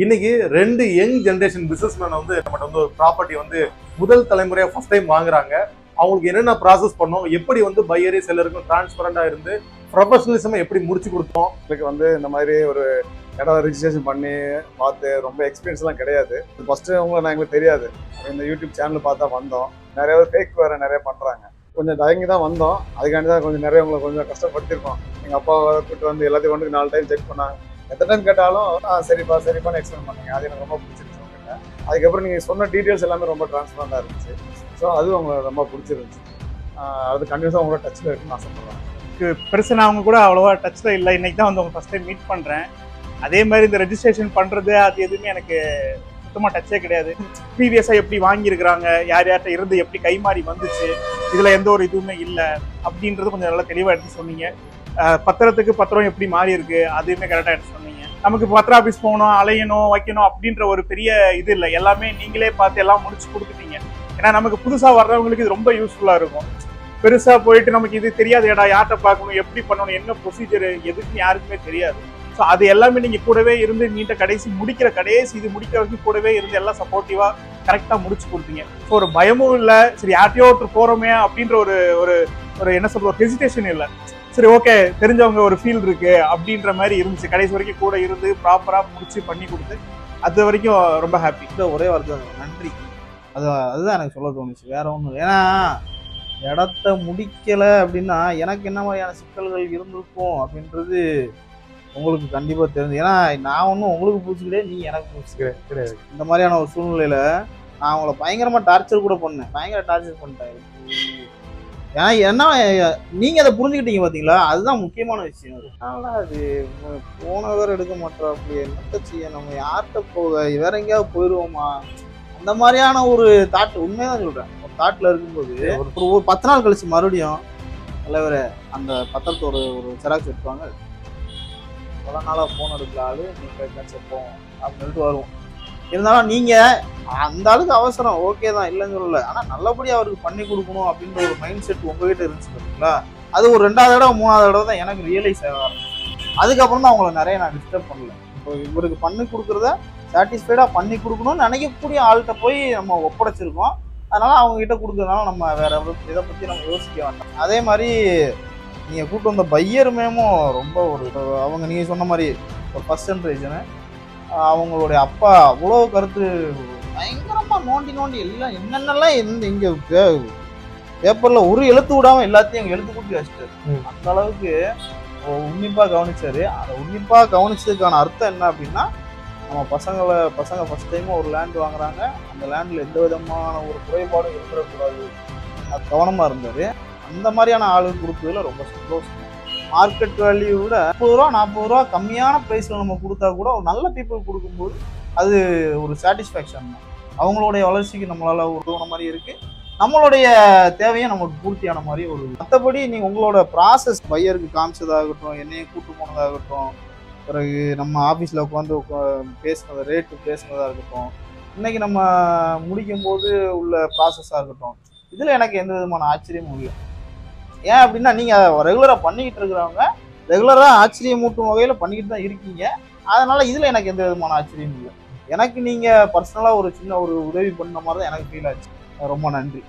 இன்னைக்கு 2 young generation businessman வந்து நம்மகிட்ட வந்து ஒரு ப்ராப்பர்ட்டி வந்து முதல் தலைமுறையா ஃபர்ஸ்ட் டைம் வாங்குறாங்க. அவங்களுக்கு என்னென்ன ப்ராசஸ் பண்ணோம், எப்படி வந்து பையரு செல்லருக்கும் டிரான்ஸ்பரண்டா இருந்து ப்ரொஃபஷனலிசமா எப்படி முடிச்சு கொடுத்தோம். எனக்கு வந்து இந்த மாதிரி ஒரு இடம் ரிஜிஸ்ட்ரேஷன் பண்ணி பார்த்து ரொம்ப எக்ஸ்பீரியன்ஸ்லாம் கிடையாது. ஃபர்ஸ்ட்டு எங்களுக்கு தெரியாது. இந்த யூடியூப் சேனல் பார்த்தா வந்தோம். நிறைய பேர் ஃபேக் வேறு நிறைய பண்ணுறாங்க. கொஞ்சம் தயங்கி தான் வந்தோம். அதுக்காண்டி தான் கொஞ்சம் நிறைய உங்களை கொஞ்சம் கஷ்டப்படுத்திருக்கோம். எங்கள் அப்பாவை கூப்பிட்டு வந்து எல்லாத்தையும் கொண்டு 4 டைம் செக் பண்ணாங்க. எத்தனை டைம் கேட்டாலும் சரிப்பான்னு எக்ஸ்பிளைன் பண்ணீங்க. அது எனக்கு ரொம்ப பிடிச்சிருச்சு. அதுக்கப்புறம் நீங்கள் சொன்ன டீட்டெயில்ஸ் எல்லாமே ரொம்ப டிரான்ஸ்பரண்டாக இருந்துச்சு. ஸோ அதுவும் உங்களுக்கு ரொம்ப பிடிச்சிருந்துச்சு. அது கண்டிப்பாக உங்களோட டச்சில் இருக்குன்னு நான் சொல்கிறேன். பெருசு நான் அவங்க கூட அவ்வளோவா டச்சில் இல்லை. இன்னைக்கு தான் வந்து அவங்க ஃபஸ்ட் டைம் மீட் பண்ணுறேன். அதே மாதிரி இந்த ரெஜிஸ்ட்ரேஷன் பண்ணுறது அது எதுவுமே எனக்கு சுத்தமாக டச்சே கிடையாது. ப்ரீவியஸாக எப்படி வாங்கியிருக்கிறாங்க, யார் யார்கிட்ட இருந்து எப்படி கை மாறி வந்துச்சு, இதில் எந்த ஒரு இதுவுமே இல்லை அப்படின்றது கொஞ்சம் நல்லா தெளிவாக எடுத்து சொன்னீங்க. பத்திரத்துக்கு பத்திரம் எப்படி மாறி இருக்கு அதுவுமே கரெக்டாக எடுத்து சொன்னீங்க. நமக்கு பத்திர ஆஃபீஸ் போகணும், அலையணும், வைக்கணும் அப்படின்ற ஒரு பெரிய இது இல்லை. எல்லாமே நீங்களே பார்த்து எல்லாம் முடிச்சு கொடுத்துட்டீங்க. ஏன்னா நமக்கு புதுசாக வர்றவங்களுக்கு இது ரொம்ப யூஸ்ஃபுல்லாக இருக்கும். பெருசாக போயிட்டு நமக்கு இது தெரியாது, ஏடா யார்கிட்ட பார்க்கணும், எப்படி பண்ணணும், என்ன ப்ரொசீஜர் எதுக்குன்னு யாருக்குமே தெரியாது. ஸோ அது எல்லாமே நீங்கள் கூடவே இருந்து நீட்டை கடைசி இது முடிக்கிற வரைக்கும் கூடவே இருந்து எல்லாம் சப்போர்ட்டிவாக கரெக்டாக முடிச்சு கொடுத்தீங்க. ஸோ ஒரு பயமும் இல்லை, சரி யார்ட்டையோ ஒருத்தர் போகிறோமே அப்படின்ற ஒரு ஒரு ஒரு என்ன சொல்ற ஒரு ஹெசிடேஷன் இல்லை. சரி ஓகே தெரிஞ்சவங்க ஒரு ஃபீல் இருக்கு அப்படின்ற மாதிரி இருந்துச்சு. கடைசி வரைக்கும் கூட இருந்து ப்ராப்பராக முடிச்சு பண்ணி கொடுத்து அது வரைக்கும் ரொம்ப ஹாப்பி. ஒரே வார்த்தை நன்றி. அதுதான் எனக்கு சொல்ல தோணுச்சு, வேற ஒன்றும். ஏன்னா இடத்த முடிக்கலை அப்படின்னா எனக்கு என்ன மாதிரியான சிக்கல்கள் இருந்திருக்கும் அப்படின்றது உங்களுக்கு கண்டிப்பாக தெரிஞ்சு. ஏன்னா நான் ஒன்றும் உங்களுக்கு புதுசு கிடையாது, நீ எனக்கு புதுசு கிடையாது. இந்த மாதிரியான ஒரு சூழ்நிலையில் நான் அவங்கள பயங்கரமாக டார்ச்சர் கூட பண்ணேன், பயங்கர டார்ச்சர் பண்ணிட்டேன். ஏன்னா என்ன நீங்கள் அதை புரிஞ்சுக்கிட்டீங்க பார்த்தீங்களா, அதுதான் முக்கியமான விஷயம். அதனால அது போனவர் எடுக்க மாட்டோம். அப்படி என்னத்த செய்ய, நம்ம யார்கிட்ட போக, வேற எங்கேயாவது போயிடுவோமா, அந்த மாதிரியான ஒரு தாட். உண்மையாக சொல்கிறேன், ஒரு தாட்டில் இருக்கும்போது ஒரு 10 நாள் கழிச்சு மறுபடியும் தலைவர் அந்த பத்திரத்தை ஒரு செராக்ஸ் எடுப்பாங்க. பல நாளாக ஃபோன் எடுக்கலாது நீங்கள் செப்போம் அப்படின்னு சொல்லிட்டு வருவோம். இருந்தாலும் நீங்கள் அந்த அளவுக்கு அவசரம் ஓகே தான், இல்லைன்னு சொல்லலை. ஆனால் நல்லபடியாக அவருக்கு பண்ணி கொடுக்கணும் அப்படின்ற ஒரு மைண்ட் செட் உங்ககிட்ட இருந்துச்சு பார்த்தீங்களா. அது ஒரு 2வது தடவை 3வது தடவை தான் எனக்கு ரியலைஸ் ஆக ஆரம்பிச்சு. அதுக்கப்புறம் தான் அவங்கள நிறைய நான் டிஸ்டர்ப் பண்ணல. இப்போ இவருக்கு பண்ணி கொடுக்குறத சாட்டிஸ்ஃபைடாக பண்ணி கொடுக்கணும்னு நினைக்கக்கூடிய ஆள்கிட்ட போய் நம்ம ஒப்படைச்சிருக்கோம். அதனால் அவங்ககிட்ட கொடுக்குறதுனால நம்ம வேற இதை பற்றி நம்ம யோசிக்க வேண்டாம். அதே மாதிரி நீங்கள் கூப்பிட்டு வந்த பையருமேமும் ரொம்ப அவங்க நீங்கள் சொன்ன மாதிரி ஒரு ஃபர்ஸ்ட் ஜென்ரேஷனு. அவங்களுடைய அப்பா அவ்வளோ கருத்து பயங்கரமாக நோண்டி எல்லாம் என்னென்னலாம் இங்கே பேப்பரில் ஒரு எழுத்து விடாமல் எல்லாத்தையும் எங்கள் எழுத்து கூட்டி வச்சுட்டாரு. அந்த அளவுக்கு உன்னிப்பாக கவனிச்சாரு. அதை உன்னிப்பாக கவனிச்சதுக்கான அர்த்தம் என்ன அப்படின்னா, நம்ம பசங்க ஃபர்ஸ்ட் டைமும் ஒரு லேண்ட் வாங்குறாங்க, அந்த லேண்டில் எந்த விதமான ஒரு குறைபாடும் இருக்கக்கூடாது, அது கவனமாக இருந்தார். அந்த மாதிரியான ஆளுக்கு கொடுத்ததுல ரொம்ப சந்தோஷம். மார்க்கெட் வேல்யூ விட 30 ரூபா 40 ரூபா கம்மியான ப்ரைஸில் நம்ம கொடுத்தா கூட ஒரு நல்ல பீப்புள் கொடுக்கும்போது அது ஒரு சாட்டிஸ்ஃபேக்ஷன் தான். அவங்களுடைய வளர்ச்சிக்கு நம்மளால் உதவுன மாதிரி இருக்குது, நம்மளுடைய தேவையை நமக்கு பூர்த்தியான மாதிரி ஒரு. மற்றபடி நீங்கள் உங்களோட ப்ராசஸ் பையருக்கு காமிச்சதாகட்டும், என்னையும் கூட்டு போனதாகட்டும், பிறகு நம்ம ஆஃபீஸில் உட்காந்து பேசுனது ரேட்டு பேசுனதாக இருக்கட்டும், இன்றைக்கி நம்ம முடிக்கும்போது உள்ள ப்ராசஸாக இருக்கட்டும், இதில் எனக்கு எந்த விதமான ஆச்சரியமும் இல்லை. ஏன் அப்படின்னா நீங்கள் ரெகுலராக பண்ணிக்கிட்டு இருக்கிறவங்க ரெகுலராக ஆச்சரியமூட்டும் வகையில் பண்ணிக்கிட்டு தான் இருக்கீங்க. அதனால் இதில் எனக்கு எந்த விதமான ஆச்சரியமும் இல்லை. எனக்கு நீங்கள் பர்சனலாக ஒரு சின்ன ஒரு உதவி பண்ண மாதிரி தான் எனக்கு ஃபீல் ஆச்சு. ரொம்ப நன்றி.